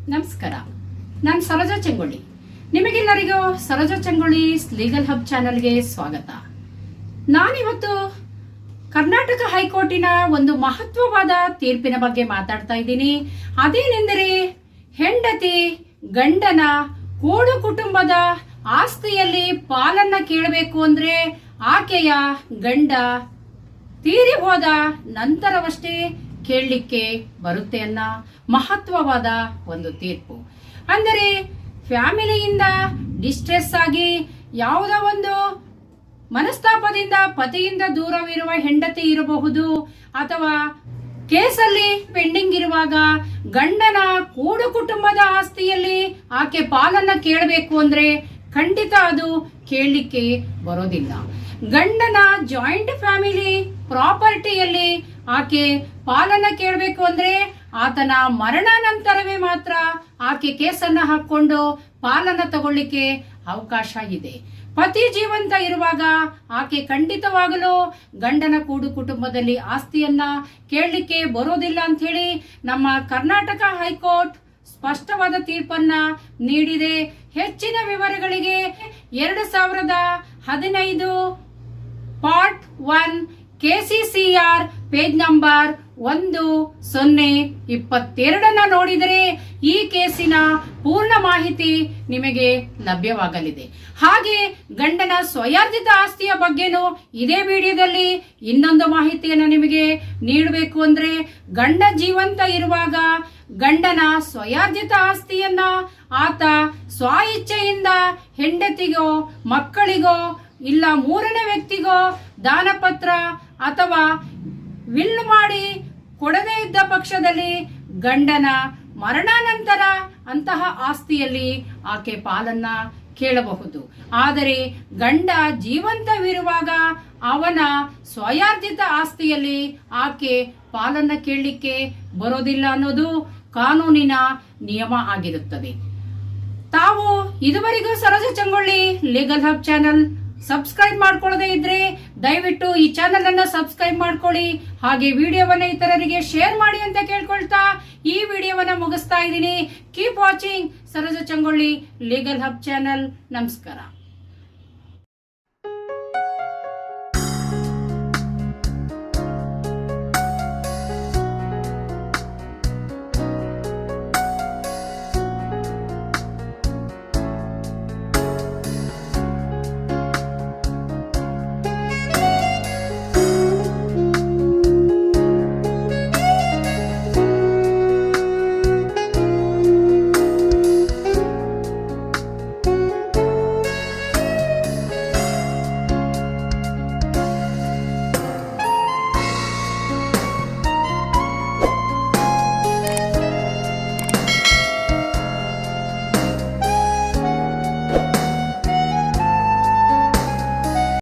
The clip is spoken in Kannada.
ನಮಸ್ಕಾರ. ನಾನು ಸರೋಜಾ ಚಂಗೊಳ್ಳಿ. ನಿಮಗೆಲ್ಲರಿಗೂ ಸರೋಜಾ ಚಂಗೊಳ್ಳಿ ಲೀಗಲ್ ಹಬ್ ಚಾನೆಲ್ಗೆ ಸ್ವಾಗತ. ನಾನಿವತ್ತು ಕರ್ನಾಟಕ ಹೈಕೋರ್ಟಿನ ಒಂದು ಮಹತ್ವವಾದ ತೀರ್ಪಿನ ಬಗ್ಗೆ ಮಾತಾಡ್ತಾ ಇದ್ದೀನಿ. ಅದೇನೆಂದರೆ, ಹೆಂಡತಿ ಗಂಡನ ಕೂಡು ಕುಟುಂಬದ ಆಸ್ತಿಯಲ್ಲಿ ಪಾಲನ್ನ ಕೇಳಬೇಕು ಅಂದ್ರೆ ಆಕೆಯ ಗಂಡ ತೀರಿ ಹೋದ ನಂತರವಷ್ಟೇ ಕೇಳಲಿಕ್ಕೆ ಬರುತ್ತೆ ಅನ್ನೋ ಮಹತ್ವವಾದ ಒಂದು ತೀರ್ಪು. ಅಂದರೆ ಫ್ಯಾಮಿಲಿಯಿಂದ ಡಿಸ್ಟ್ರೆಸ್ ಆಗಿ ಯಾವುದೋ ಒಂದು ಮನಸ್ತಾಪದಿಂದ ಪತಿಯಿಂದ ದೂರವಿರುವ ಹೆಂಡತಿ ಇರಬಹುದು, ಅಥವಾ ಕೇಸಲ್ಲಿ ಪೆಂಡಿಂಗ್ ಇರುವಾಗ ಗಂಡನ ಕೂಡು ಕುಟುಂಬದ ಆಸ್ತಿಯಲ್ಲಿ ಆಕೆ ಪಾಲನ್ನ ಕೇಳಬೇಕು ಅಂದ್ರೆ ಖಂಡಿತ ಅದು ಕೇಳಲಿಕ್ಕೆ ಬರೋದಿಲ್ಲ. ಗಂಡನ ಜಾಯಿಂಟ್ ಫ್ಯಾಮಿಲಿ ಪ್ರಾಪರ್ಟಿಯಲ್ಲಿ ಆಕೆ ಪಾಲನ್ನ ಕೇಳಬೇಕು ಅಂದ್ರೆ ಆತನ ಮರಣ ನಂತರವೇ ಮಾತ್ರ ಆಕೆ ಕೇಸನ್ನ ಹಾಕೊಂಡು ಪಾಲನ್ನ ತಗೊಳ್ಳಿಕ್ಕೆ ಅವಕಾಶ ಇದೆ. ಪತಿ ಜೀವಂತ ಇರುವಾಗ ಆಕೆ ಖಂಡಿತವಾಗಲೂ ಗಂಡನ ಕೂಡು ಕುಟುಂಬದಲ್ಲಿ ಆಸ್ತಿಯನ್ನ ಕೇಳಲಿಕ್ಕೆ ಬರೋದಿಲ್ಲ ಅಂತ ಹೇಳಿ ನಮ್ಮ ಕರ್ನಾಟಕ ಹೈಕೋರ್ಟ್ ಸ್ಪಷ್ಟವಾದ ತೀರ್ಪನ್ನ ನೀಡಿದೆ. ಹೆಚ್ಚಿನ ವಿವರಗಳಿಗೆ 2015 ಪಾರ್ಟ್ 1 KCCR ಪೇಜ್ ನಂಬರ್ 1022 ನೋಡಿದರೆ ಈ ಕೇಸಿನ ಪೂರ್ಣ ಮಾಹಿತಿ ನಿಮಗೆ ಲಭ್ಯವಾಗಲಿದೆ. ಹಾಗೆ ಗಂಡನ ಸ್ವಯಾರ್ಜಿತ ಆಸ್ತಿಯ ಬಗ್ಗೆನೂ ಇದೇ ವಿಡಿಯೋದಲ್ಲಿ ಇನ್ನೊಂದು ಮಾಹಿತಿಯನ್ನು ನಿಮಗೆ ನೀಡಬೇಕು. ಅಂದ್ರೆ ಗಂಡ ಜೀವಂತ ಇರುವಾಗ ಗಂಡನ ಸ್ವಯಾರ್ಜಿತ ಆಸ್ತಿಯನ್ನ ಆತ ಸ್ವ ಇಚ್ಛೆಯಿಂದ ಹೆಂಡತಿಗೋ ಮಕ್ಕಳಿಗೋ ಇಲ್ಲ ಮೂರನೇ ವ್ಯಕ್ತಿಗೋ ದಾನಪತ್ರ ಅಥವಾ ವಿಲ್ ಮಾಡಿ ಕೊಡದೇ ಇದ್ದ ಪಕ್ಷದಲ್ಲಿ ಗಂಡನ ಮರಣಾನಂತರ ಅಂತಹ ಆಸ್ತಿಯಲ್ಲಿ ಆಕೆ ಪಾಲನ್ನ ಕೇಳಬಹುದು. ಆದರೆ ಗಂಡ ಜೀವಂತವಿರುವಾಗ ಅವನ ಸ್ವಯಾರ್ಜಿತ ಆಸ್ತಿಯಲ್ಲಿ ಆಕೆ ಪಾಲನ್ನ ಕೇಳಲಿಕ್ಕೆ ಬರೋದಿಲ್ಲ ಅನ್ನೋದು ಕಾನೂನಿನ ನಿಯಮ ಆಗಿರುತ್ತದೆ. ತಾವು ಇದುವರೆಗೂ Saroja Changolli legal hub channel subscribe ಮಾಡ್ಕೊಳ್ಳದೆ ಇದ್ರೆ ದಯವಿಟ್ಟು ಈ ಚಾನೆಲ್ ಅನ್ನ ಸಬ್ಸ್ಕ್ರೈಬ್ ಮಾಡ್ಕೊಳ್ಳಿ. ಹಾಗೆ ವಿಡಿಯೋವನ್ನ ಇತರರಿಗೆ ಶೇರ್ ಮಾಡಿ ಅಂತ ಕೇಳ್ಕೊಳ್ತಾ ಈ ವಿಡಿಯೋವನ್ನ ಮುಗಿಸ್ತಾ ಇದ್ದೀನಿ. Keep watching Saroja Changolli legal hub channel. ನಮಸ್ಕಾರ.